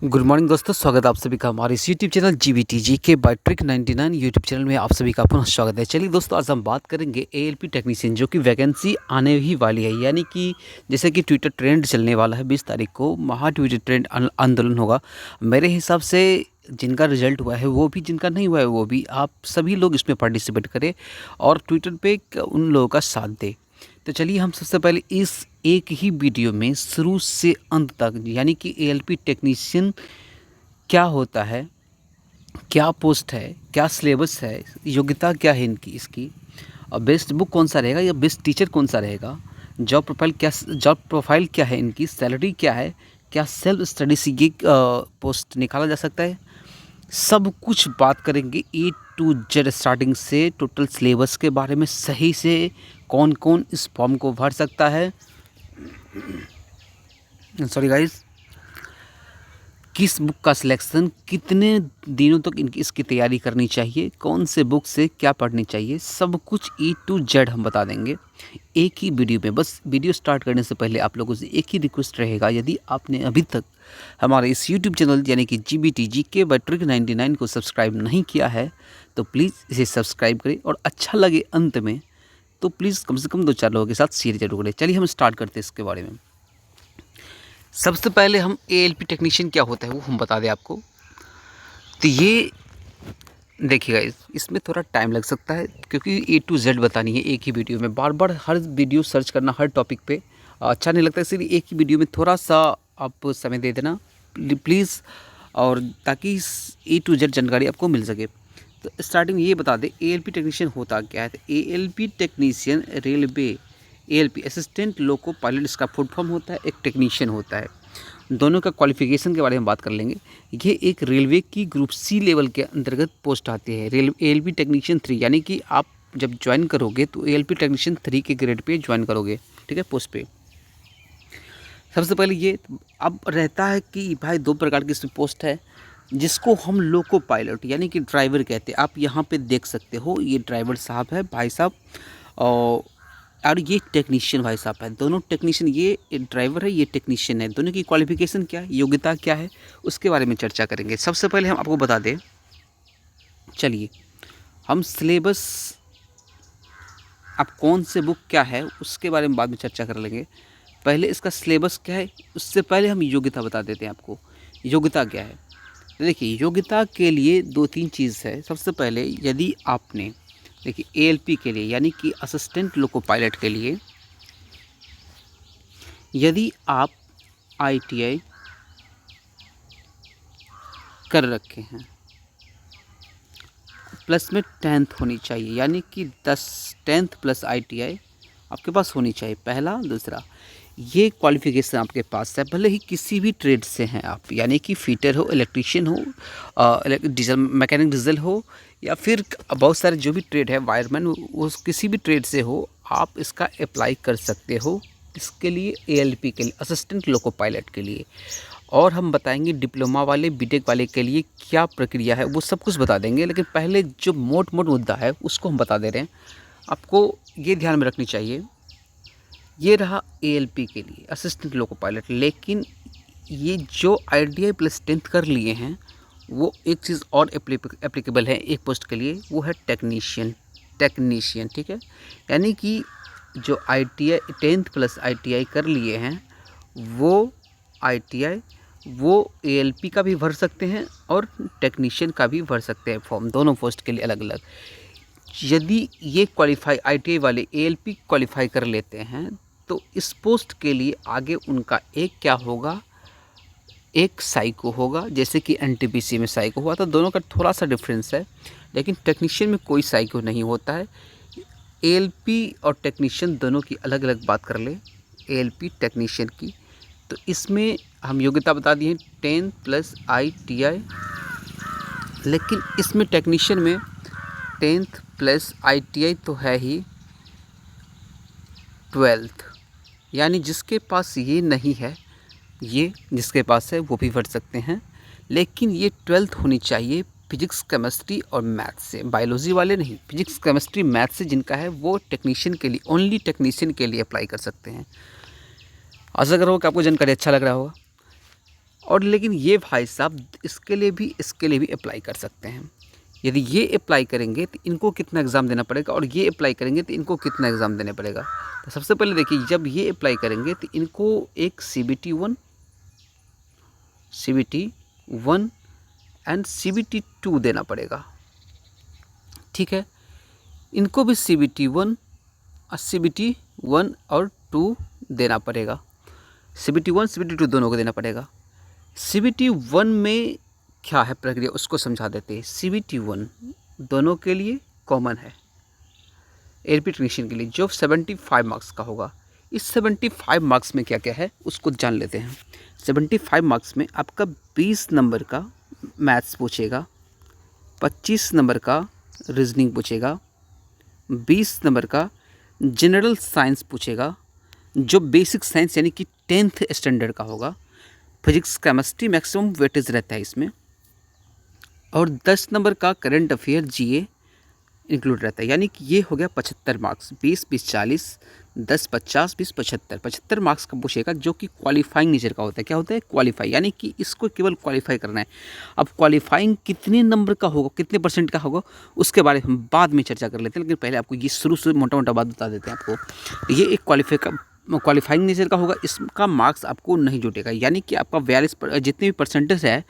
Good morning दोस्तों, स्वागत है आप सभी का हमारे इस यूट्यूब चैनल जीबीटी के बाय ट्रिक 99 यूट्यूब चैनल में आप सभी का पुनः स्वागत है। चलिए दोस्तों, आज हम बात करेंगे एएलपी टेक्नीशियन जो कि वैकेंसी आने ही वाली है। यानी कि जैसे कि ट्विटर ट्रेंड चलने वाला है, 20 तारीख को महा ट्विटर ट्रेंड आंदोलन होगा। मेरे हिसाब से जिनका रिजल्ट हुआ है वो भी, जिनका नहीं हुआ है वो भी, आप सभी लोग इसमें पार्टिसिपेट करें और ट्विटर पर उन लोगों का साथ दें। तो चलिए हम सबसे पहले इस एक ही वीडियो में शुरू से अंत तक, यानी कि एएलपी टेक्नीशियन क्या होता है, क्या पोस्ट है, क्या सिलेबस है, योग्यता क्या है इनकी, इसकी, और बेस्ट बुक कौन सा रहेगा या बेस्ट टीचर कौन सा रहेगा, जॉब प्रोफाइल क्या है इनकी, सैलरी क्या है, क्या सेल्फ स्टडी से ये पोस्ट निकाला जा सकता है, सब कुछ बात करेंगे ए टू जेड स्टार्टिंग से टोटल सिलेबस के बारे में, सही से कौन कौन इस फॉर्म को भर सकता है, सॉरी गाइस, किस बुक का सिलेक्शन, कितने दिनों तक इसकी तैयारी करनी चाहिए, कौन से बुक से क्या पढ़नी चाहिए, सब कुछ ए टू जेड हम बता देंगे एक ही वीडियो में। बस वीडियो स्टार्ट करने से पहले आप लोगों से एक ही रिक्वेस्ट रहेगा, यदि आपने अभी तक हमारे इस यूट्यूब चैनल यानी कि जीबीटी के बाय ट्रिक 99 को सब्सक्राइब नहीं किया है तो प्लीज़ इसे सब्सक्राइब करें, और अच्छा लगे अंत में तो प्लीज़ कम से कम 2-4 लोगों के साथ शेयर जरूर करें। चलिए हम स्टार्ट करते हैं इसके बारे में। सबसे पहले हम एएलपी टेक्नीशियन क्या होता है वो हम बता दें आपको। तो ये देखिएगा, इसमें थोड़ा टाइम लग सकता है क्योंकि ए टू जेड बतानी है एक ही वीडियो में। बार बार हर वीडियो सर्च करना हर टॉपिक पे अच्छा नहीं लगता, इसलिए एक ही वीडियो में थोड़ा सा आप समय दे देना प्लीज़, और ताकि ए टू जेड जानकारी आपको मिल सके। तो स्टार्टिंग में ये बता दें एएलपी टेक्नीशियन होता क्या है। तो ALP technician railway, ALP assistant loco pilot इसका फुल फॉर्म होता है, एक टेक्नीशियन होता है। दोनों का क्वालिफिकेशन के बारे में बात कर लेंगे। ये एक रेलवे की ग्रुप सी लेवल के अंतर्गत पोस्ट आती है, एएलपी टेक्नीशियन 3, यानी कि आप जब ज्वाइन करोगे तो एएलपी टेक्नीशियन 3 के ग्रेड पे ज्वाइन करोगे, ठीक है, पोस्ट पे। सबसे पहले ये अब रहता है कि भाई 2 प्रकार की इसमें पोस्ट है, जिसको हम लोको पायलट यानी कि ड्राइवर कहते हैं। आप यहाँ पे देख सकते हो, ये ड्राइवर साहब है, भाई साहब, और ये टेक्नीशियन भाई साहब है। दोनों टेक्नीशियन, ये ड्राइवर है, ये टेक्नीशियन है। दोनों की क्वालिफिकेशन क्या है, योग्यता क्या है, उसके बारे में चर्चा करेंगे। सबसे पहले हम आपको बता दें, चलिए हम सिलेबस, अब कौन से बुक क्या है उसके बारे में बाद में चर्चा कर लेंगे। पहले इसका सिलेबस क्या है, उससे पहले हम योग्यता बता देते हैं आपको। योग्यता क्या है, तो देखिए योग्यता के लिए 2-3 चीज़ है। सबसे पहले यदि आपने, देखिए एएलपी के लिए यानी कि असिस्टेंट लोको पायलट के लिए यदि आप आईटीआई कर रखे हैं, प्लस में 10th होनी चाहिए, यानी कि 10th प्लस आईटीआई आपके पास होनी चाहिए, पहला। दूसरा, ये क्वालिफिकेशन आपके पास है, भले ही किसी भी ट्रेड से हैं आप, यानी कि फिटर हो, इलेक्ट्रीशियन हो, डीजल मैकेनिक डीजल हो, या फिर बहुत सारे जो भी ट्रेड है, वायरमैन, उस किसी भी ट्रेड से हो, आप इसका अप्लाई कर सकते हो। इसके लिए एएलपी के लिए, असिस्टेंट लोको पायलट के लिए। और हम बताएंगे डिप्लोमा वाले, बीटेक वाले के लिए क्या प्रक्रिया है, वो सब कुछ बता देंगे। लेकिन पहले जो मोट मुद्दा है उसको हम बता दे रहे हैं, आपको ये ध्यान में रखनी चाहिए। ये रहा एएलपी के लिए असिस्टेंट लोको पायलट। लेकिन ये जो आईटीआई प्लस 10th कर लिए हैं, वो एक चीज़ और एप्लीकेबल है एक पोस्ट के लिए, वो है टेक्नीशियन, ठीक है। यानी कि जो आईटीआई 10th प्लस आईटीआई कर लिए हैं, वो आईटीआई, वो एएलपी का भी भर सकते हैं और टेक्नीशियन का भी भर सकते हैं फॉर्म, दोनों पोस्ट के लिए अलग अलग। यदि ये क्वालिफाई, आईटीआई वाले एएलपी क्वालिफाई कर लेते हैं तो इस पोस्ट के लिए आगे उनका एक क्या होगा, एक साइको होगा, जैसे कि एनटीपीसी में साइको हुआ था। दोनों का थोड़ा सा डिफरेंस है, लेकिन टेक्नीशियन में कोई साइको नहीं होता है। एएलपी और टेक्नीशियन दोनों की अलग अलग बात कर ले, एएलपी टेक्नीशियन की। तो इसमें हम योग्यता बता दी है 10th प्लस आईटीआई, लेकिन इसमें टेक्नीशियन में 10th प्लस आईटीआई तो है ही, 12th, यानी जिसके पास ये नहीं है, ये जिसके पास है वो भी भर सकते हैं। लेकिन ये 12th होनी चाहिए फिजिक्स केमिस्ट्री और मैथ्स से, बायोलॉजी वाले नहीं, फिजिक्स केमिस्ट्री मैथ्स से जिनका है वो टेक्नीशियन के लिए, ओनली टेक्नीशियन के लिए अप्लाई कर सकते हैं। आशा कर रहा हूँ कि आपको जानकारी अच्छा लग रहा होगा। और लेकिन ये भाई साहब इसके लिए भी अप्लाई कर सकते हैं। यदि ये अप्लाई करेंगे तो इनको कितना एग्ज़ाम देना पड़ेगा, और ये अप्लाई करेंगे तो इनको कितना एग्ज़ाम देना पड़ेगा। तो सबसे पहले देखिए, जब ये अप्लाई करेंगे तो इनको एक CBT 1 एंड CBT 2 देना पड़ेगा, ठीक है। इनको भी CBT 1 और CBT 1 और 2 देना पड़ेगा। CBT 1 CBT 2 दोनों को देना पड़ेगा। CBT 1 में क्या है प्रक्रिया, उसको समझा देते हैं। CBT 1 दोनों के लिए कॉमन है, एलपी टेक्नीशियन के लिए, जो 75 मार्क्स का होगा। इस 75 मार्क्स में क्या क्या है उसको जान लेते हैं। 75 मार्क्स में आपका 20 नंबर का मैथ्स पूछेगा, 25 नंबर का रीजनिंग पूछेगा, 20 नंबर का जनरल साइंस पूछेगा, जो बेसिक साइंस यानी कि 10th स्टैंडर्ड का होगा। फिजिक्स केमिस्ट्री मैक्सिमम वेटेज रहता है इसमें, और 10 नंबर का करंट अफेयर जीए इंक्लूड रहता है। यानी कि ये हो गया 75 मार्क्स, 20 20 40, 10 50 20 75, 75 मार्क्स का पूछेगा, जो कि क्वालिफाइंग नेचर का होता है। क्या होता है? क्वालिफाई, यानी कि इसको केवल क्वालिफाई करना है। अब क्वालिफाइंग कितने नंबर का होगा, कितने परसेंट का होगा, उसके बारे में हम बाद में चर्चा कर लेते हैं, लेकिन पहले आपको ये शुरू से मोटा मोटा बात बता देते हैं आपको। ये एक क्वालिफाइंग नेचर का होगा, इसका मार्क्स आपको नहीं जुटेगा। यानी कि आपका 42 जितने भी परसेंटेज है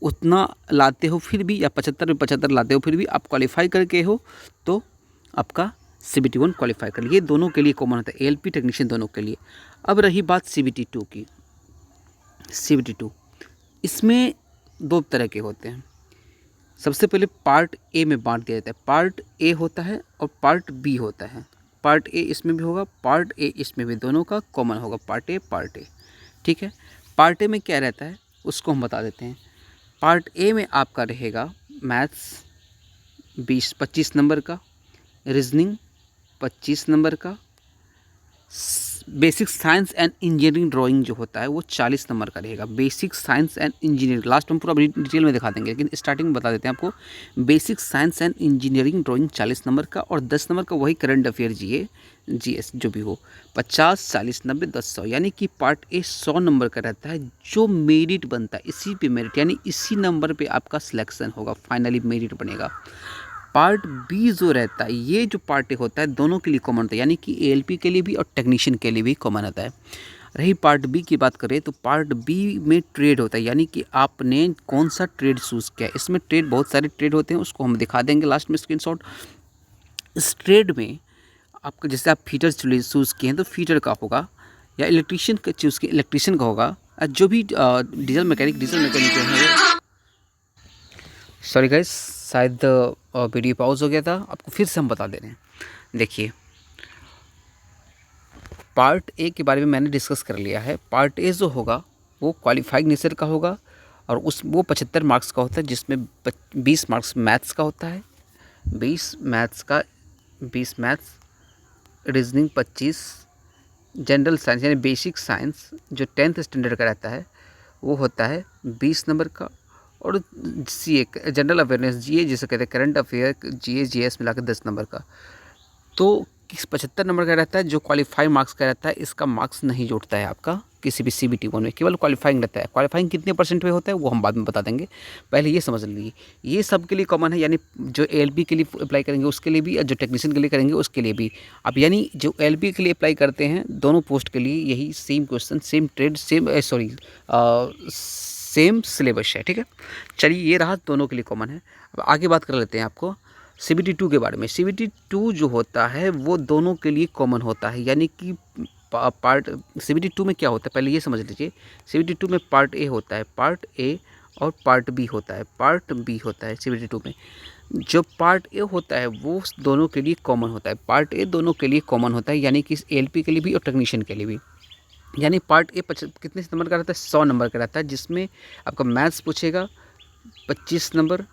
उतना लाते हो फिर भी, या 75 में 75 लाते हो फिर भी आप क्वालिफाई करके हो, तो आपका CBT 1 क्वालिफाई कर लिए। दोनों के लिए कॉमन होता है, एलपी टेक्नीशियन दोनों के लिए। अब रही बात CBT 2 की। CBT 2 इसमें 2 तरह के होते हैं। सबसे पहले पार्ट ए में बांट दिया जाता है। पार्ट ए होता है और पार्ट बी होता है। पार्ट ए इसमें भी होगा, पार्ट ए इसमें भी, दोनों का कॉमन होगा, पार्ट ए। ठीक है। पार्ट ए में क्या रहता है उसको हम बता देते हैं। पार्ट ए में आपका रहेगा मैथ्स 25 नंबर का, रीजनिंग 25 नंबर का, basic science and engineering drawing जो होता है वो 40 नंबर का रहेगा। Basic science and engineering last में पूरा डिटेल में दिखा देंगे, लेकिन स्टार्टिंग में बता देते हैं आपको। Basic science and engineering drawing 40 number का, और 10 नंबर का वही करंट अफेयर जीएस जो भी हो, 50 40 90 10 100। यानी कि पार्ट ए 100 नंबर का रहता है, जो मेरिट बनता है इसी पे मेरिट, यानी इसी नंबर पे आपका सिलेक्शन होगा, फाइनली मेरिट बनेगा। पार्ट बी जो रहता है, ये जो पार्ट ए होता है दोनों के लिए कॉमन होता है, यानी कि एएलपी के लिए भी और टेक्नीशियन के लिए भी कॉमन होता है। रही पार्ट बी की बात करें तो पार्ट बी में ट्रेड होता है, यानी कि आपने कौन सा ट्रेड चूज़ किया। इसमें ट्रेड, बहुत सारे ट्रेड होते हैं, उसको हम दिखा देंगे लास्ट में स्क्रीनशॉट। इस ट्रेड में आपको, जैसे आप फीटर चूज़ किए हैं तो फीटर का होगा, या इलेक्ट्रीशियन का चूज़ किए इलेक्ट्रीशियन का होगा, जो भी डीजल मैकेनिक है। सॉरी गाइस, शायद वीडियो पॉज हो गया था, आपको फिर से हम बता दे रहे हैं। देखिए, पार्ट ए के बारे में मैंने डिस्कस कर लिया है। पार्ट ए जो होगा वो क्वालिफाइंग नेचर का होगा, और वो 75 मार्क्स का होता है, जिसमें 20 मार्क्स मैथ्स का होता है, 20 मैथ्स, रीजनिंग 25, जनरल साइंस यानी बेसिक साइंस जो 10th स्टैंडर्ड का रहता है वो होता है 20 नंबर का, और CA जनरल अवेयरनेस GA जिसे कहते हैं करंट अफेयर GS मिला के 10 नंबर का। तो 75 नंबर का रहता है, जो क्वालिफाई मार्क्स का रहता है, इसका मार्क्स नहीं जोड़ता है आपका किसी भी CBT 1 में, केवल क्वालिफाइंग रहता है। क्वालिफाइंग कितने परसेंट पे होता है वो हम बाद में बता देंगे, पहले ये समझ लीजिए। ये सब के लिए कॉमन है, यानी जो ALP के लिए अप्लाई करेंगे उसके लिए भी, और जो टेक्नीशियन के लिए करेंगे उसके लिए भी। अब यानी जो ALP के लिए अप्लाई करते हैं दोनों पोस्ट के लिए यही same question, same trade, same syllabus है, ठीक है। चलिए, ये रहा, दोनों के लिए कॉमन है। अब आगे बात कर लेते हैं आपको CBT 2 के बारे में। CBT 2 जो होता है वो दोनों के लिए कॉमन होता है, यानी कि पार्ट CBT 2 में क्या होता है पहले ये समझ लीजिए। CBT 2 में पार्ट ए होता है, पार्ट ए और पार्ट बी होता है, पार्ट बी होता है CBT 2 में। जो पार्ट ए होता है वो दोनों के लिए कॉमन होता है, पार्ट ए दोनों के लिए कॉमन होता है, यानी कि ALP के लिए भी और टेक्नीशियन के लिए भी। यानी पार्ट ए कितने नंबर का रहता है? 100 नंबर का रहता है, जिसमें आपका मैथ्स पूछेगा 25 नंबर,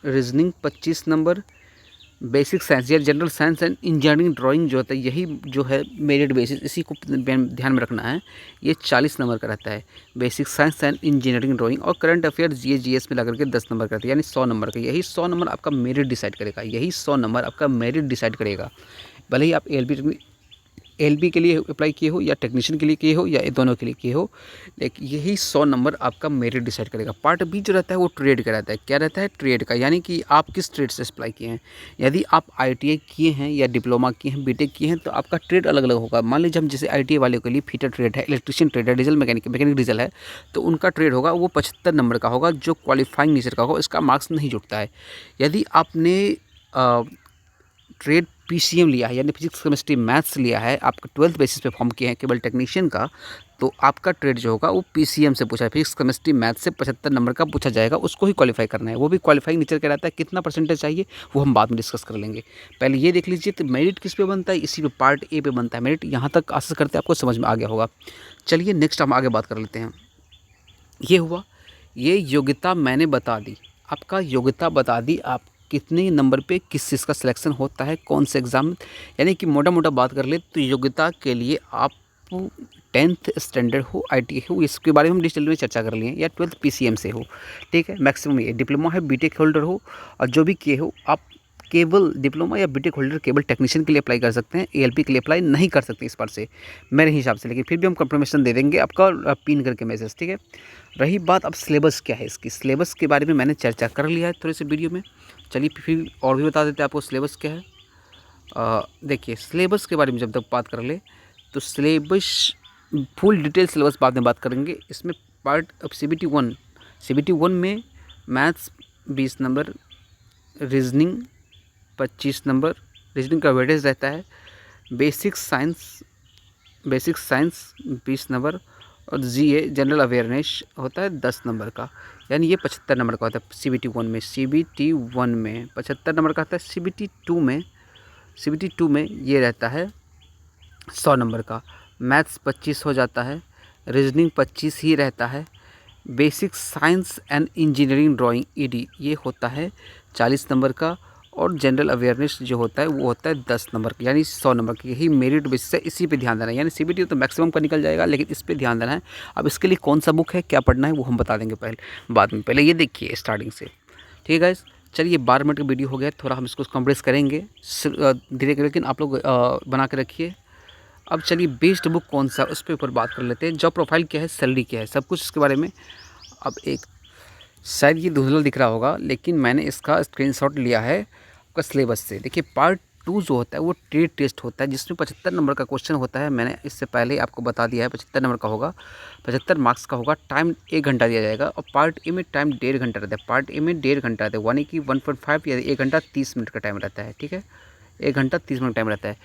रीजनिंग 25 नंबर, बेसिक साइंस या general science and engineering drawing जो होता है, यही जो है मेरिट बेसिस, इसी को ध्यान में रखना है। ये 40 नंबर का रहता है, basic science and engineering drawing, और करंट अफेयर GS में लगा के 10 नंबर का रहता है, यानी 100 नंबर का। यही 100 नंबर आपका मेरिट डिसाइड करेगा, यही 100 नंबर आपका मेरिट डिसाइड करेगा। भले ही आप एएलपी के लिए अप्लाई किए हो या टेक्नीशियन के लिए किए हो या दोनों के लिए किए हो, लेकिन यही 100 नंबर आपका मेरिट डिसाइड करेगा। पार्ट बी जो रहता है वो ट्रेड का रहता है। क्या रहता है? ट्रेड का, यानी कि आप किस ट्रेड से अप्लाई किए हैं। यदि आप आईटीआई किए हैं या डिप्लोमा किए हैं, बीटेक किए हैं, तो आपका ट्रेड अलग अलग होगा। मान लीजिए हम जैसे आईटीआई वाले के लिए फीटर ट्रेड है, इलेक्ट्रिशियन ट्रेड है, डीजल मैकेनिक डीजल है, तो उनका ट्रेड होगा वो 75 नंबर का होगा, जो क्वालिफाइंग नेचर का होगा, इसका मार्क्स नहीं जुटता है। यदि आपने ट्रेड पीसीएम लिया है, यानी फिजिक्स केमिस्ट्री मैथ्स लिया है, आपका 12th बेसिस पे फॉर्म किए हैं केवल टेक्नीशियन का, तो आपका ट्रेड जो होगा वो पीसीएम से पूछा है, फिजिक्स केमिस्ट्री मैथ से 75 नंबर का पूछा जाएगा, उसको ही क्वालिफाई करना है। वो भी क्वालिफाइंग नेचर का रहता है। कितना परसेंटेज चाहिए वो हम बाद में डिस्कस कर लेंगे। पहले ये देख लीजिए तो मेरिट किस पे बनता है, इसी पे पार्ट ए पे बनता है मेरिट। यहाँ तक आशा करते हैं आपको समझ में आ गया होगा। चलिए नेक्स्ट हम आगे बात कर लेते हैं। ये हुआ, ये योग्यता मैंने बता दी, आपका योग्यता बता दी, आप कितने नंबर पे किस चीज़ का सिलेक्शन होता है, कौन से एग्ज़ाम, यानी कि मोटा मोटा बात कर ले तो योग्यता के लिए आप 10th स्टैंडर्ड हो, आईटीआई हो, इसके बारे में हम डिटेल में चर्चा कर लिए, या 12th पीसीएम से हो, ठीक है। मैक्सिमम ये डिप्लोमा है, बीटेक होल्डर हो, और जो भी किए हो आप केवल डिप्लोमा या बीटेक होल्डर केवल टेक्नीशियन के लिए अप्लाई कर सकते हैं, एएलपी के लिए अप्लाई नहीं कर सकते इस बार से मेरे हिसाब से। लेकिन फिर भी हम कंफर्मेशन दे देंगे आपका पिन करके मैसेज, ठीक है। रही बात अब सिलेबस क्या है इसकी, सिलेबस के बारे में मैंने चर्चा कर लिया है थोड़े से वीडियो में। चलिए फिर और भी बता देते हैं आपको सिलेबस क्या है। देखिए सिलेबस के बारे में जब तक बात कर ले तो सिलेबस फुल डिटेल सिलेबस बाद में बात करेंगे। इसमें पार्ट अब CBT 1 में मैथ्स 20 नंबर, रीजनिंग 25 नंबर, रीजनिंग का वेटेज रहता है। बेसिक साइंस 20 नंबर, और जीए जनरल अवेयरनेस होता है 10 नंबर का, यानी ये 75 नंबर का होता है CBT 1 में। CBT 1 में 75 नंबर का होता है। CBT 2 में ये रहता है 100 नंबर का। मैथ्स 25 हो जाता है, रीजनिंग 25 ही रहता है। Basic science and engineering drawing ED ये होता है 40 नंबर का, और जनरल अवेयरनेस जो होता है वो होता है 10 नंबर का, यानी 100 नंबर की। यही मेरिट बेसिस है, इसी पे ध्यान देना है। यानी CBT तो मैक्सिमम का निकल जाएगा, लेकिन इस पे ध्यान देना है। अब इसके लिए कौन सा बुक है, क्या पढ़ना है, वो हम बता देंगे बाद में। पहले ये देखिए स्टार्टिंग से, ठीक है गाइस। चलिए 12 मिनट का वीडियो हो गया, थोड़ा हम इसको कंप्रेस करेंगे धीरे धीरे, लेकिन आप लोग बना के रखिए। अब चलिए बेस्ट बुक कौन सा, उस पर ऊपर बात कर लेते हैं। जॉब प्रोफाइल क्या है, सैलरी क्या है, सब कुछ इसके बारे में। अब एक शायद ये धुंधला दिख रहा होगा, लेकिन मैंने इसका स्क्रीनशॉट लिया है आपका सिलेबस से। देखिए पार्ट 2 जो होता है वो ट्रेड टेस्ट होता है, जिसमें 75 नंबर का क्वेश्चन होता है। मैंने इससे पहले आपको बता दिया है 75 नंबर का होगा, 75 मार्क्स का होगा। टाइम 1 घंटा दिया जाएगा, और पार्ट ए में टाइम 1.5 घंटा रहता है। पार्ट ए में 1.5 घंटा रहता है, यानी कि 1.5 या 1 घंटा 30 मिनट का टाइम रहता है, ठीक है। 1 घंटा 30 मिनट टाइम रहता है,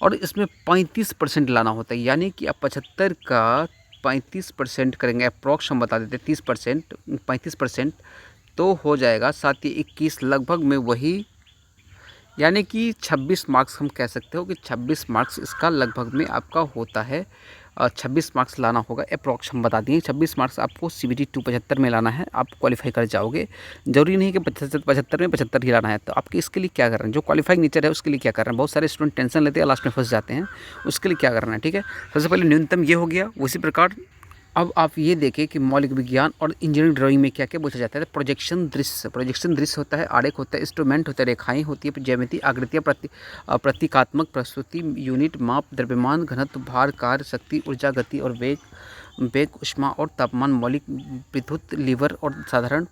और इसमें 35% लाना होता है, यानी कि आप 75 का 35% करेंगे, अप्रॉक्स हम बता देते हैं 30%, 35% तो हो जाएगा 7 या 21, लगभग में वही, यानी कि 26 मार्क्स हम कह सकते हो कि 26 मार्क्स इसका लगभग में आपका होता है। 26 मार्क्स लाना होगा, अप्रॉक्स हम बता दिए। 26 मार्क्स आपको CBT 2 75 में लाना है, आप क्वालिफाई कर जाओगे। जरूरी नहीं कि 75 में 75 ही लाना है। तो आपके इसके लिए क्या कर रहे हैं, जो क्वालिफाइंग नेचर है उसके लिए क्या कर रहे हैं। बहुत सारे स्टूडेंट टेंशन लेते हैं, लास्ट में फंस जाते हैं, उसके लिए क्या करना है, ठीक है। सबसे पहले न्यूनतम ये हो गया। उसी प्रकार अब आप ये देखें कि मौलिक विज्ञान और इंजीनियरिंग ड्राइंग में क्या क्या पूछा जाता है। प्रोजेक्शन दृश्य होता है, आरेख होता है, इंस्ट्रूमेंट होता है, रेखाएं होती है, ज्यामिति, आकृतियाँ, प्रतीकात्मक प्रस्तुति, यूनिट, माप, द्रव्यमान, घनत्व, भार, कार्य, शक्ति, ऊर्जा, गति और वेग, ऊष्मा और तापमान, मौलिक, विद्युत, लीवर और साधारण।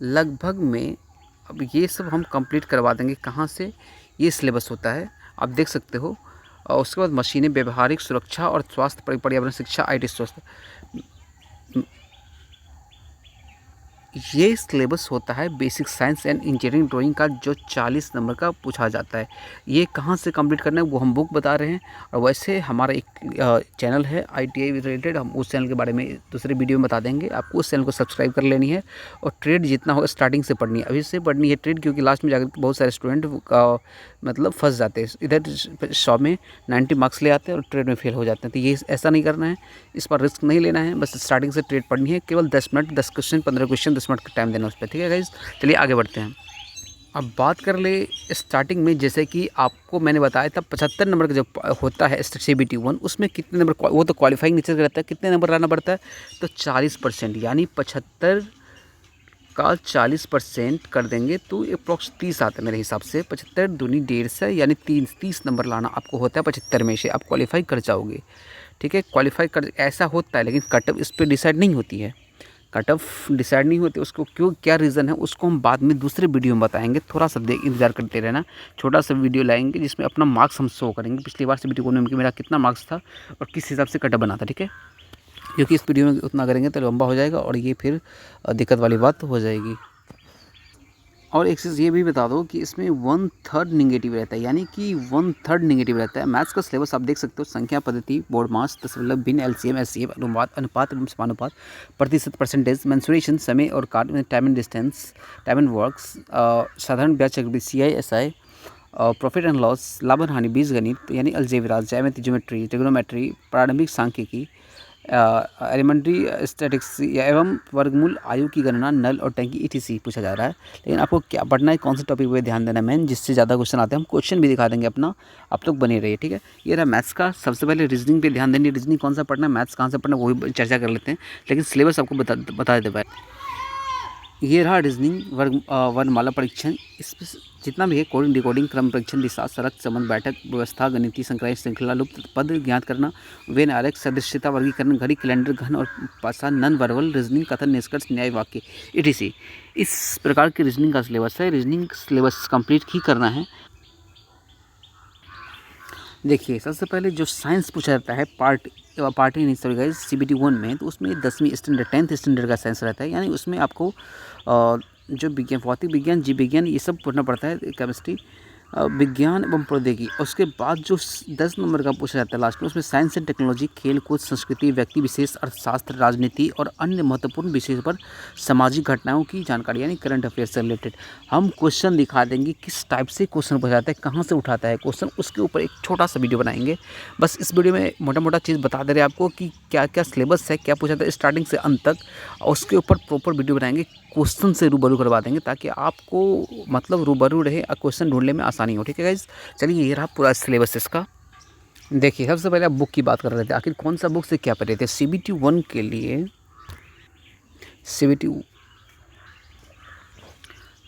लगभग में अब ये सब हम कंप्लीट करवा देंगे। कहाँ से, ये सिलेबस होता है, आप देख सकते हो। और उसके बाद मशीनें, व्यवहारिक, सुरक्षा और स्वास्थ्य, पर्यावरण, शिक्षा, IT स्वास्थ्य, ये सिलेबस होता है basic science and engineering drawing का, जो 40 नंबर का पूछा जाता है। ये कहाँ से कंप्लीट करना है वो हम बुक बता रहे हैं। और वैसे हमारा एक चैनल है ITI रिलेटेड, हम उस चैनल के बारे में दूसरे वीडियो में बता देंगे। आपको उस चैनल को सब्सक्राइब कर लेनी है, और ट्रेड जितना होगा स्टार्टिंग से पढ़नी है, अभी से पढ़नी है ट्रेड, क्योंकि लास्ट में जाकर बहुत सारे स्टूडेंट मतलब फंस जाते हैं। इधर 100 में 90 मार्क्स ले आते हैं और ट्रेड में फेल हो जाते हैं। तो ये ऐसा नहीं करना है, इस पर रिस्क नहीं लेना है, बस स्टार्टिंग से ट्रेड पढ़नी है। केवल 10 मिनट, 10 क्वेश्चन, 15 क्वेश्चन, 10 मिनट का टाइम देना उस पर, ठीक है गाइज। चलिए आगे बढ़ते हैं। अब बात कर ले स्टार्टिंग में, जैसे कि आपको मैंने बताया था 75 नंबर का जो होता है CBT 1, उसमें कितने नंबर, वो तो क्वालिफाइंग नेचर का रहता है, कितने नंबर लाना पड़ता है, तो 40%, यानी 75 का 40% कर देंगे तो अप्रॉक्स 30 आता है मेरे हिसाब से। 75 दूनी 150 यानी 30 नंबर लाना आपको होता है 75 में से, आप क्वालिफाई कर जाओगे। ठीक है, क्वालिफाई कर ऐसा होता है, लेकिन कट ऑफ इस पर डिसाइड नहीं होती है। कट ऑफ डिसाइड नहीं होती, उसको क्यों, क्या रीज़न है, उसको हम बाद में दूसरे वीडियो में बताएंगे। थोड़ा सा इंतजार करते रहना। छोटा सा वीडियो लाएंगे जिसमें अपना मार्क्स हम शो करेंगे, पिछली बार से वीडियो में कि मेरा कितना मार्क्स था और किस हिसाब से कट ऑफ बना था। ठीक है, क्योंकि इस वीडियो में उतना करेंगे तो लंबा हो जाएगा और ये फिर दिक्कत वाली बात हो जाएगी। और एक चीज़ ये भी बता दो कि इसमें 1/3 नेगेटिव रहता है, यानी कि 1/3 नेगेटिव रहता है। मैथ्स का सिलेबस आप देख सकते हो, संख्या पद्धति, बोर्ड मास, दशमलव, भिन्न, एलसीएम, एचसीएफ, अनुपात एवं समानुपात, प्रतिशत, परसेंटेज, मेंसुरेशन, समय और कार्य, time and distance, time and works, साधारण ब्याज चक्रवृद्धि, CI SI, profit and loss, लाभ और हानि, बीजगणित यानी अलजेब्रा, ज्योमेट्री, ट्रिग्नोमेट्री, प्रारंभिक सांख्यिकी, एलिमेंट्री स्टैटिक्स एवं वर्गमूल, आयु की गणना, नल और टैंकी ETC पूछा जा रहा है। लेकिन आपको क्या पढ़ना है, कौन से टॉपिक पे ध्यान देना है मेन, जिससे ज़्यादा क्वेश्चन आते हैं। हम क्वेश्चन भी दिखा देंगे अपना, आप लोग बने रहिए। ठीक है, ये रहा मैथ्स का। सबसे पहले रीजनिंग पे ध्यान देंगे, रीजनिंग कौन सा पढ़ना है, मैथ्स कहाँ से पढ़ना है, वही चर्चा कर लेते हैं। लेकिन सिलेबस आपको बता देते भाई। ये रहा रीजनिंग, वर्णमाला परीक्षण। इस जितना भी है, कोडिंग, डिकोडिंग, क्रम परीक्षण, दिशा, सड़क संबंध, बैठक व्यवस्था, गणितीय संक्रांति, श्रृंखला, लुप्त पद ज्ञात करना, वेन आरेख, सदस्यता, वर्गीकरण, घड़ी, कैलेंडर, घन और पासा, नन वर्बल, रीजनिंग, कथन, निष्कर्ष, न्याय वाक्य, ETC। इस प्रकार की रीजनिंग का सिलेबस है। रीजनिंग सिलेबस कंप्लीट ही करना है। देखिए, सबसे पहले जो साइंस पूछा जाता है पार्ट ही नहीं, सॉरी गाइस, CBT 1 में, तो उसमें 10वीं स्टैंडर्ड 10th स्टैंडर्ड का साइंस रहता है। यानी उसमें आपको जो विज्ञान, भौतिक विज्ञान, जीव विज्ञान, ये सब पढ़ना पड़ता है, केमिस्ट्री, विज्ञान एवं प्रौद्योगिकी। उसके बाद जो 10 नंबर का पूछा जाता है लास्ट में, उसमें साइंस एंड टेक्नोलॉजी, खेल कूद, संस्कृति, व्यक्ति विशेष, अर्थशास्त्र, राजनीति और अन्य महत्वपूर्ण विषयों पर सामाजिक घटनाओं की जानकारी, यानी करंट अफेयर से रिलेटेड। हम क्वेश्चन दिखा देंगे किस टाइप से क्वेश्चन पूछा जाता है, कहाँ से उठाता है क्वेश्चन, उसके ऊपर एक छोटा सा वीडियो बनाएंगे। बस इस वीडियो में मोटा मोटा चीज़ बता दे रहे हैं आपको कि क्या क्या सिलेबस है, क्या पूछा जाता है स्टार्टिंग से अंत तक, और उसके ऊपर प्रॉपर वीडियो बनाएंगे, क्वेश्चन से रूबरू करवा देंगे, ताकि आपको मतलब रूबरू रहे और क्वेश्चन ढूंढने में आसानी हो। ठीक है गाइस, चलिए ये रहा पूरा सिलेबस इसका। देखिए, सबसे पहले आप बुक की बात कर रहे थे, आखिर कौन सा बुक से क्या पढ़े थे। CBT 1 के लिए CBT,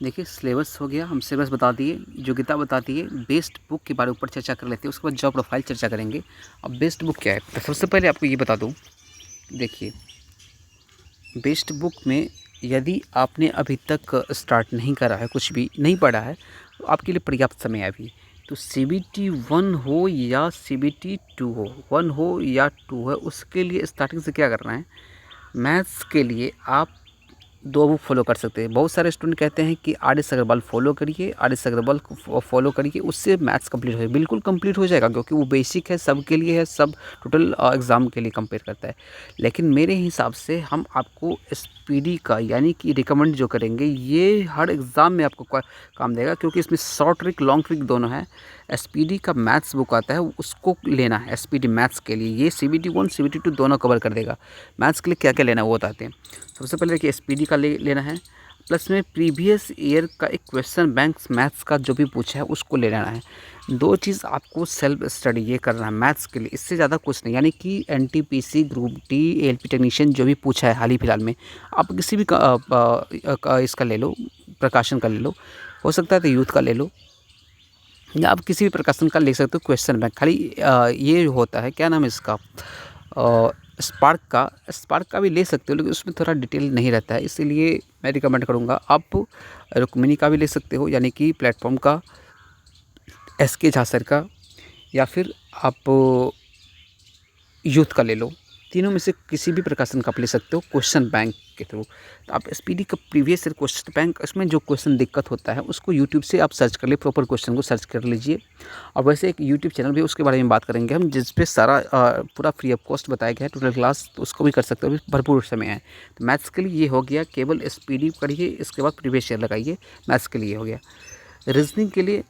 देखिए सिलेबस हो गया, हम सिलेबस बता दिए, योग्यता बता दिए। बेस्ट बुक के बारे में ऊपर चर्चा कर लेते हैं, उसके बाद जॉब प्रोफाइल चर्चा करेंगे। अब बेस्ट बुक क्या है, तो सबसे पहले आपको ये बता दूँ। देखिए, बेस्ट बुक में यदि आपने अभी तक स्टार्ट नहीं करा है, कुछ भी नहीं पढ़ा है, तो आपके लिए पर्याप्त समय है अभी। तो CBT 1 हो या CBT 2 हो, 1 हो या 2 हो, उसके लिए स्टार्टिंग से क्या करना है, मैथ्स के लिए आप 2 बुक फॉलो कर सकते हैं। बहुत सारे स्टूडेंट कहते हैं कि RS अग्रवाल फॉलो करिए, RS अग्रवाल को फॉलो करिए, उससे मैथ्स कंप्लीट हो जाएगा। बिल्कुल कंप्लीट हो जाएगा, क्योंकि वो बेसिक है, सबके लिए है, सब टोटल एग्ज़ाम के लिए कंपेयर करता है। लेकिन मेरे हिसाब से हम आपको SPD का, यानी कि रिकमेंड जो करेंगे, ये हर एग्ज़ाम में आपको काम देगा, क्योंकि इसमें शॉर्ट ट्रिक, लॉन्ग ट्रिक दोनों है। SPD का मैथ्स बुक आता है, उसको लेना है SPD मैथ्स के लिए। ये CBT 1 CBT 2 दोनों कवर कर देगा। मैथ्स के लिए क्या क्या लेना है वो बताते हैं। सबसे पहले देखिए, SPD का लेना है, प्लस में प्रीवियस ईयर का एक क्वेश्चन बैंक मैथ्स का जो भी पूछा है उसको ले लेना है। 2 चीज़ आपको सेल्फ स्टडी ये करना है मैथ्स के लिए, इससे ज़्यादा कुछ नहीं। यानी कि NTPC, group D, ALP technician जो भी पूछा है हाल ही फिलहाल में, आप किसी भी इसका ले लो, प्रकाशन का ले लो, हो सकता है तो यूथ का ले लो, या आप किसी भी प्रकाशन का ले सकते हो क्वेश्चन बैंक। खाली ये होता है, क्या नाम है इसका, स्पार्क का भी ले सकते हो, लेकिन उसमें थोड़ा डिटेल नहीं रहता है, इसीलिए मैं रिकमेंड करूँगा। आप रुक्मिनी का भी ले सकते हो, यानी कि प्लेटफॉर्म का, SK झा सर का, या फिर आप यूथ का ले लो। तीनों में से किसी भी प्रकाशन का आप ले सकते हो क्वेश्चन बैंक के थ्रू। तो आप SPD का प्रीवियस ईयर क्वेश्चन बैंक, उसमें जो क्वेश्चन दिक्कत होता है उसको यूट्यूब से आप सर्च कर ले, प्रॉपर क्वेश्चन को सर्च कर लीजिए। और वैसे एक यूट्यूब चैनल भी, उसके बारे में बात करेंगे हम, जिस पे सारा पूरा फ्री ऑफ कॉस्ट बताया गया है, टोटल क्लास, तो उसको भी कर सकते हो, अभी भरपूर समय है। तो मैथ्स के लिए ये हो गया, केवल SPD करिए, इसके बाद प्रीवियस ईयर लगाइए, मैथ्स के लिए हो गया। रीजनिंग के लिए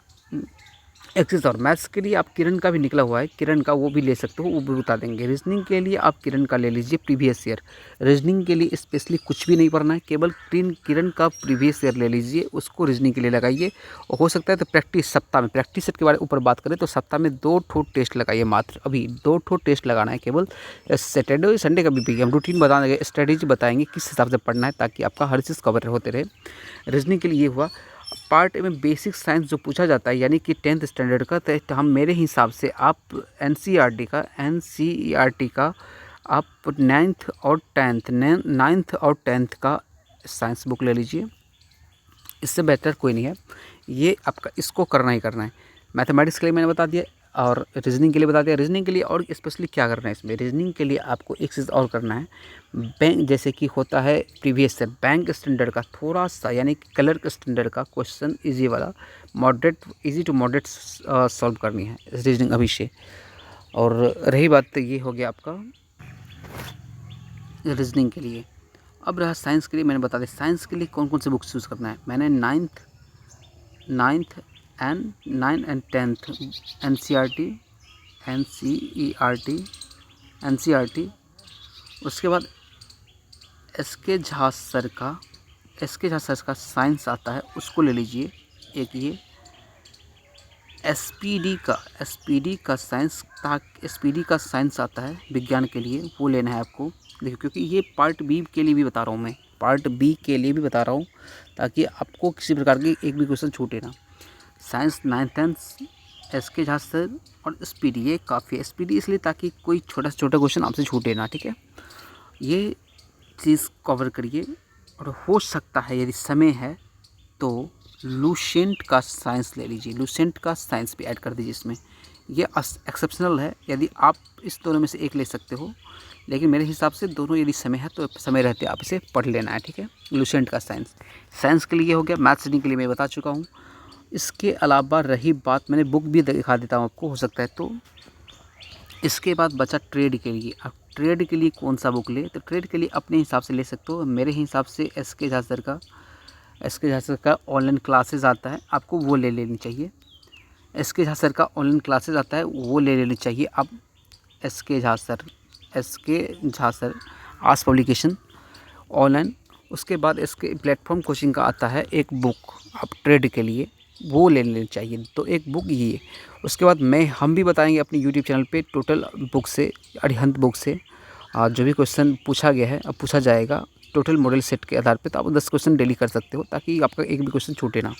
एक चीज़ और, मैथ्स के लिए आप किरण का भी निकला हुआ है, किरण का वो भी ले सकते हो, वो भी बता देंगे। रीजनिंग के लिए आप किरण का ले लीजिए प्रीवियस ईयर। रीजनिंग के लिए स्पेशली कुछ भी नहीं पढ़ना है, केवल किरण का प्रीवियस ईयर ले लीजिए, उसको रीजनिंग के लिए लगाइए। और हो सकता है तो प्रैक्टिस सप्ताह में, प्रैक्टिस सेट के बारे ऊपर बात करें तो सप्ताह में 2 ठो टेस्ट लगाइए मात्र, अभी 2 ठो टेस्ट लगाना है केवल। सैटरडे संडे का भी हम रूटीन बता देंगे, स्ट्रेटेजी बताएंगे किस हिसाब से पढ़ना है, ताकि आपका हर चीज़ कवर होते रहे। रीजनिंग के लिए ये हुआ। पार्ट ए में बेसिक साइंस जो पूछा जाता है, यानी कि 10th स्टैंडर्ड का, तो हम मेरे हिसाब से आप एनसीईआरटी का आप 9th और 10th का साइंस बुक ले लीजिए। इससे बेहतर कोई नहीं है, ये आपका इसको करना ही करना है। मैथमेटिक्स के लिए मैंने बता दिया और रीजनिंग के लिए बता दिया। रीजनिंग के लिए और स्पेशली क्या करना है इसमें, रीजनिंग के लिए आपको एक चीज़ और करना है। बैंक जैसे कि होता है प्रीवियस से बैंक स्टैंडर्ड का थोड़ा सा, यानी कि क्लर्क स्टैंडर्ड का क्वेश्चन इजी वाला, moderate, easy to moderate solve करनी है रीजनिंग अभी से। और रही बात तो ये हो गया आपका रीजनिंग के लिए। अब रहा साइंस के लिए, मैंने बता दिया साइंस के लिए कौन कौन से बुक्स यूज़ करना है। मैंने 9th and 9 and 10th NCERT. उसके बाद एस के झा सर का साइंस आता है, उसको ले लीजिए। एक ये एसपीडी का साइंस आता है विज्ञान के लिए, वो लेना है आपको। देखिए क्योंकि ये पार्ट बी के लिए भी बता रहा हूँ मैं, पार्ट बी के लिए भी बता रहा हूँ, ताकि आपको किसी प्रकार की एक भी क्वेश्चन छूटे ना। साइंस 9th 10th एस के झा सर और स्पीडी, ये काफ़ी है। स्पीडी इसलिए ताकि कोई छोटा से छोटा क्वेश्चन आपसे छूटे ना, ठीक है। ये चीज़ कवर करिए। और हो सकता है यदि समय है तो लूसेंट का साइंस ले लीजिए, लूसेंट का साइंस भी ऐड कर दीजिए इसमें। ये एक्सेप्शनल है, यदि आप इस दोनों में से एक ले सकते हो, लेकिन मेरे हिसाब से दोनों यदि समय है तो समय रहते आप इसे पढ़ लेना है, ठीक है। लूसेंट का साइंस के लिए हो गया। मैथ्स रीडिंग के लिए मैं बता चुका हूँ। इसके अलावा रही बात, मैंने बुक भी दिखा देता हूँ आपको, हो सकता है तो। इसके बाद बचा ट्रेड के लिए। अब ट्रेड के लिए कौन सा बुक ले, तो ट्रेड के लिए अपने हिसाब से ले सकते हो। मेरे हिसाब से एस के झा सर का ऑनलाइन क्लासेस आता है, आपको वो ले लेनी चाहिए। एस के झा सर का ऑनलाइन क्लासेस आता है, वो ले लेनी चाहिए आप। एस के झा सर आस पब्लिकेशन ऑनलाइन। उसके बाद इसके प्लेटफॉर्म कोचिंग का आता है एक बुक, आप ट्रेड के लिए वो ले लेनी चाहिए। तो एक बुक ये। उसके बाद हम भी बताएंगे अपने यूट्यूब चैनल पे टोटल बुक से, अरिहंत बुक से जो भी क्वेश्चन पूछा गया है, अब पूछा जाएगा टोटल मॉडल सेट के आधार पे, तो आप 10 क्वेश्चन डेली कर सकते हो, ताकि आपका एक भी क्वेश्चन छूटे ना।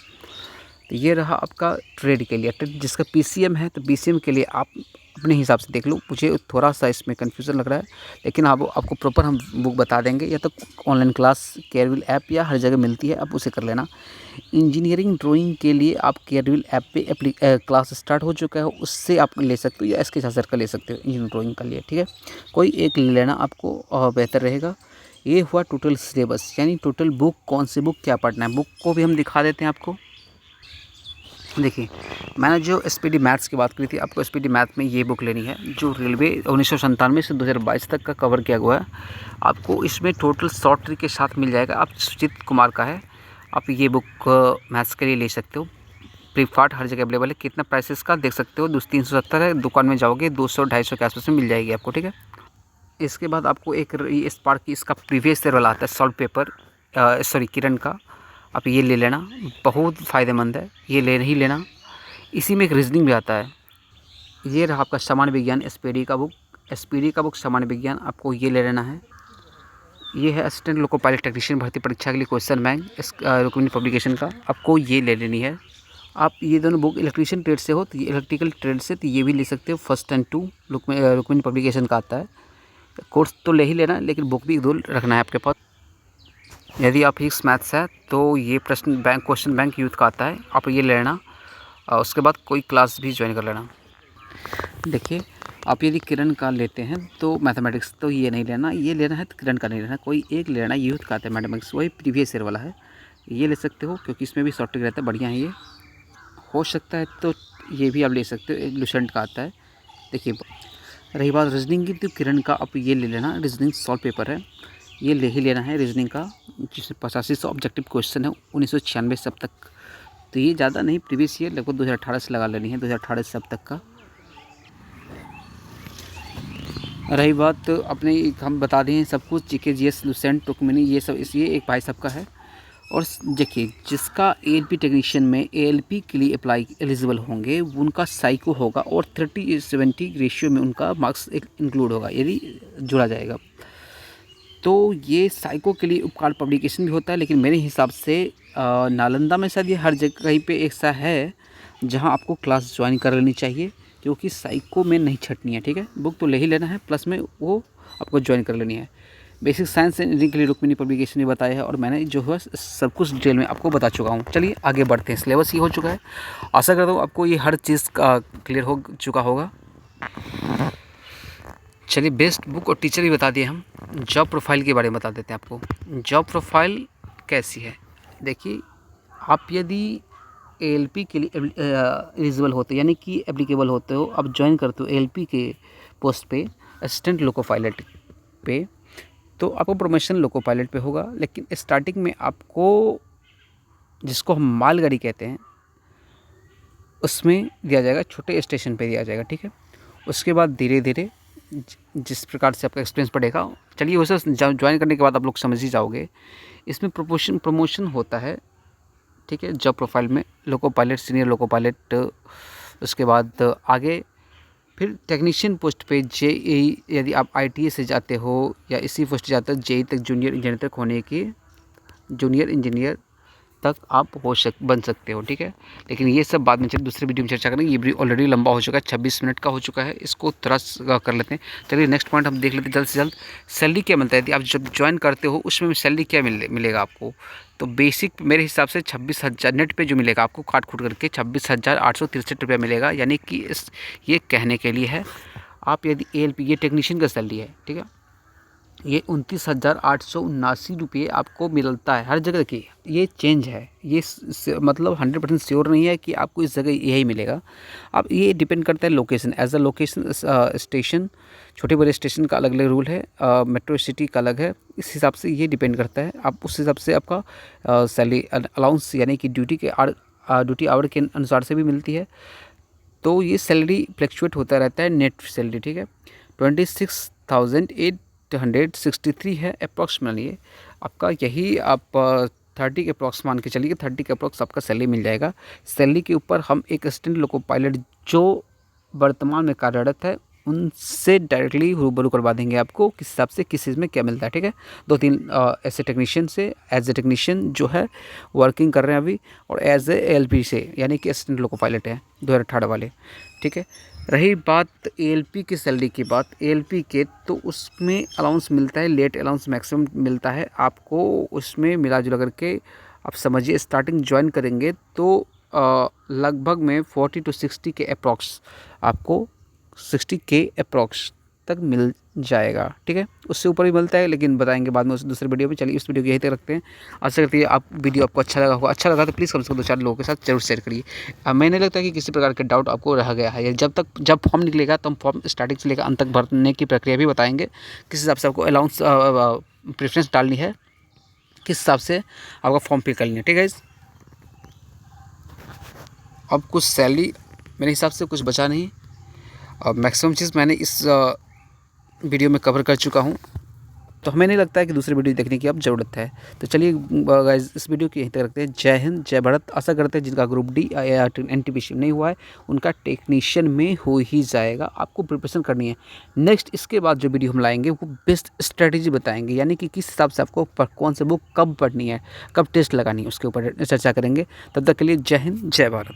तो ये रहा आपका ट्रेड के लिए। ट्रेड जिसका पीसीएम है, तो पीसीएम के लिए आप अपने हिसाब से देख लो। मुझे थोड़ा सा इसमें कन्फ्यूज़न लग रहा है, लेकिन आपको प्रॉपर हम बुक बता देंगे, या तो ऑनलाइन क्लास केयरविल ऐप या हर जगह मिलती है, आप उसे कर लेना। इंजीनियरिंग ड्राइंग के लिए आप केयरविल ऐप पे क्लास स्टार्ट हो चुका है, उससे आप ले सकते हो, या इसके साथ सर का ले सकते हो इंजीनियरिंग ड्राइंग के लिए, ठीक है। कोई एक ले लेना आपको बेहतर रहेगा। ये हुआ टोटल सिलेबस, यानी टोटल बुक, कौन सी बुक क्या पढ़ना है। बुक को भी हम दिखा देते हैं आपको। देखिए मैंने जो एसपीडी मैथ्स की बात करी थी, आपको एसपीडी मैथ में ये बुक लेनी है, जो रेलवे 1997 से 2022 तक का कवर किया हुआ है। आपको इसमें टोटल शॉर्ट ट्रिक के साथ मिल जाएगा। आप सुजीत कुमार का है, आप ये बुक मैथ्स के लिए ले सकते हो। फ्लिपकार्ट हर जगह अवेलेबल है। कितना प्राइसेस का देख सकते हो, 370 है। दुकान में जाओगे 200-250 के आसपास में मिल जाएगी आपको, ठीक है। इसके बाद आपको एक स्पार्क की इसका प्रीवियस ईयर वाला आता है सॉल्व पेपर, किरण का, आप ये ले लेना, बहुत फ़ायदेमंद है, ये ले ही लेना। इसी में एक रीजनिंग भी आता है। ये रहा आपका सामान्य विज्ञान एसपीडी का बुक सामान्य विज्ञान, आपको ये ले लेना है। ये है असिस्टेंट लोको पायलट टेक्नीशियन भर्ती परीक्षा के लिए क्वेश्चन बैंक, इस रुक्मिणी पब्लिकेशन का, आपको ये ले लेनी है। आप ये दोनों बुक इलेक्ट्रीशियन ट्रेड से हो तो ये इलेक्ट्रिकल ट्रेड से तो ये भी ले सकते हो। 1 और 2 रुक्मिणी पब्लिकेशन का आता है। कोर्स तो ले ही लेना, लेकिन बुक भी 2 रखना है आपके पास। यदि आप फिजिक्स मैथ्स है तो ये क्वेश्चन बैंक यूथ का आता है, आप ये ले लेना। और उसके बाद कोई क्लास भी ज्वाइन कर लेना। देखिए आप यदि किरण का लेते हैं तो मैथमेटिक्स तो ये नहीं लेना, ये लेना है तो किरण का नहीं लेना, कोई एक लेना। यूथ का आता है मैथमेटिक्स, वही प्रीवियस ईयर वाला है, ये ले सकते हो, क्योंकि इसमें भी शॉर्ट ट्रिक रहता है, बढ़िया है। ये हो सकता है तो ये भी आप ले सकते हो, एक लूसेंट का आता है। देखिए रही बात रीजनिंग की, तो किरण का आप ये ले लेना, रीजनिंग सॉल्व पेपर है, ये ले ही लेना है रीजनिंग का, जिसमें 8500 ऑब्जेक्टिव क्वेश्चन है 1996 से अब तक। तो ये ज़्यादा नहीं, प्रीवियस ईयर लगभग 2018 से लगा लेनी है, 2018 से अब तक का। रही बात अपने, हम बता दें सब कुछ, GK/GS, लुसेंट, टुकमनी, ये सब ये एक भाई सबका है। और देखिए जिसका ALP टेक्नीशियन में ALP के लिए अप्लाई एलिजिबल होंगे उनका साइको होगा और 30-70 रेशियो में उनका मार्क्स एक इंक्लूड होगा यदि जुड़ा जाएगा। तो ये साइको के लिए उपकार पब्लिकेशन भी होता है, लेकिन मेरे हिसाब से नालंदा में शायद ये हर जगह कहीं पे ऐसा है जहां आपको क्लास ज्वाइन कर लेनी चाहिए, क्योंकि साइको में नहीं छटनी है, ठीक है। बुक तो ले ही लेना है, प्लस में वो आपको ज्वाइन कर लेनी है। बेसिक साइंस एंड इंजीनियरिंग के लिए रुक्मिणी पब्लिकेशन ने बताया है और मैंने जो है सब कुछ डिटेल में आपको बता चुका हूँ। चलिए आगे बढ़ते हैं, सिलेबस ये हो चुका है, आशा करता हूँ आपको ये हर चीज़ का क्लियर हो चुका होगा। चलिए बेस्ट बुक और टीचर भी बता दिए हम। जॉब प्रोफाइल के बारे में बता देते हैं आपको। जॉब प्रोफाइल कैसी है, देखिए आप यदि ALP के लिए एलिजिबल होते यानी कि एप्लीकेबल होते हो, आप ज्वाइन करते हो ALP के पोस्ट पे, असिस्टेंट लोको पायलट पे, तो आपको प्रमोशन लोको पायलट पे होगा। लेकिन स्टार्टिंग में आपको, जिसको हम मालगाड़ी कहते हैं, उसमें दिया जाएगा, छोटे स्टेशन पे दिया जाएगा, ठीक है। उसके बाद धीरे धीरे जिस प्रकार से आपका एक्सपीरियंस बढ़ेगा, चलिए वैसे ज्वाइन करने के बाद आप लोग समझ ही जाओगे, इसमें प्रमोशन होता है, ठीक है। जॉब प्रोफाइल में loco pilot, senior loco pilot, उसके बाद आगे फिर टेक्नीशियन पोस्ट पे JEE, यदि आप ITA से जाते हो या इसी पोस्ट जाते हो JEE तक, जूनियर इंजीनियर तक होने की, जूनियर इंजीनियर तक आप बन सकते हो, ठीक है। लेकिन ये सब बाद में चलिए दूसरे वीडियो में चर्चा करेंगे, ये वीडियो ऑलरेडी लंबा हो चुका है, 26 मिनट का हो चुका है, इसको थोड़ा कर लेते हैं। चलिए नेक्स्ट पॉइंट हम देख लेते हैं जल्द से जल्द। सैलरी क्या मिलता है, यदि आप जब ज्वाइन करते हो उसमें सैलरी क्या मिलेगा आपको, तो बेसिक मेरे हिसाब से 26,000 नेट पे जो मिलेगा आपको, काट खूट करके 26,863 रुपया मिलेगा। यानी कि ये कहने के लिए है, आप यदि ALP, ये टेक्नीशियन का सैलरी है, ठीक है, ये 29,879 रुपये आपको मिलता है हर जगह की। ये चेंज है, ये मतलब 100% श्योर नहीं है कि आपको इस जगह यही मिलेगा। अब ये डिपेंड करता है location, as a location station, छोटे बड़े स्टेशन का अलग अलग रूल है, मेट्रो सिटी का अलग है, इस हिसाब से ये डिपेंड करता है। आप उस हिसाब से आपका सैलरी अलाउंस यानी कि ड्यूटी आवर के अनुसार से भी मिलती है। तो ये सैलरी फ्लक्चुएट होता रहता है, नेट सैलरी, ठीक है। 26,863 है अप्रॉक्सीमेटली आपका, यही आप 30 के अप्रॉक्स मान के चलिए, 30 के अप्रॉक्स आपका सैलरी मिल जाएगा। सैलरी के ऊपर हम एक असिस्टेंट लोको पायलट जो वर्तमान में कार्यरत है उनसे डायरेक्टली रूबरू करवा देंगे आपको किस हिसाब से किस चीज़ में क्या मिलता है, ठीक है। 2-3 ऐसे टेक्नीशियन से एज ए टेक्नीशियन जो है वर्किंग कर रहे हैं अभी, और एज ए ALP से यानी कि असिस्टेंट लोको पायलट है 2018 वाले, ठीक है। रही बात ALP की सैलरी की बात, ALP के तो उसमें अलाउंस मिलता है, लेट अलाउंस मैक्सिमम मिलता है आपको, उसमें मिला जुला करके आप समझिए स्टार्टिंग ज्वाइन करेंगे तो लगभग में 40 to 60 के अप्रॉक्स आपको 60 के अप्रॉक्स तक मिल जाएगा, ठीक है। उससे ऊपर भी मिलता है लेकिन बताएंगे बाद में उस दूसरे वीडियो में। चलिए इस वीडियो को यहीं तक रखते हैं। आशा करती है आप वीडियो आपको अच्छा लगा होगा, अच्छा लगा तो प्लीज़ कम से कम 2-4 लोगों के साथ जरूर शेयर करिए। मैं नहीं लगता कि किसी प्रकार के डाउट आपको रह गया है, जब फॉर्म निकलेगा तो हम फॉर्म स्टार्टिंग से लेकर अंत तक भरने की प्रक्रिया भी बताएंगे, किस हिसाब से आपको अलाउंस प्रेफरेंस डालनी है, किस हिसाब से आपका फॉर्म फिल करनी है, ठीक है। अब कुछ सैलरी मेरे हिसाब से कुछ बचा नहीं, मैक्सिमम चीज़ मैंने इस वीडियो में कवर कर चुका हूँ, तो हमें नहीं लगता है कि दूसरी वीडियो देखने की अब ज़रूरत है। तो चलिए गाइस इस वीडियो को यहीं तक रखते हैं। जय हिंद, जय भारत। आशा करते हैं जिनका ग्रुप D या NTPC नहीं हुआ है उनका टेक्नीशियन में हो ही जाएगा। आपको प्रिपरेशन करनी है। नेक्स्ट इसके बाद जो वीडियो हम लाएंगे वो बेस्ट स्ट्रेटेजी बताएंगे, यानी कि किस हिसाब से आपको कौन से बुक कब पढ़नी है, कब टेस्ट लगानी है, उसके ऊपर चर्चा करेंगे। तब तक के लिए जय हिंद, जय भारत।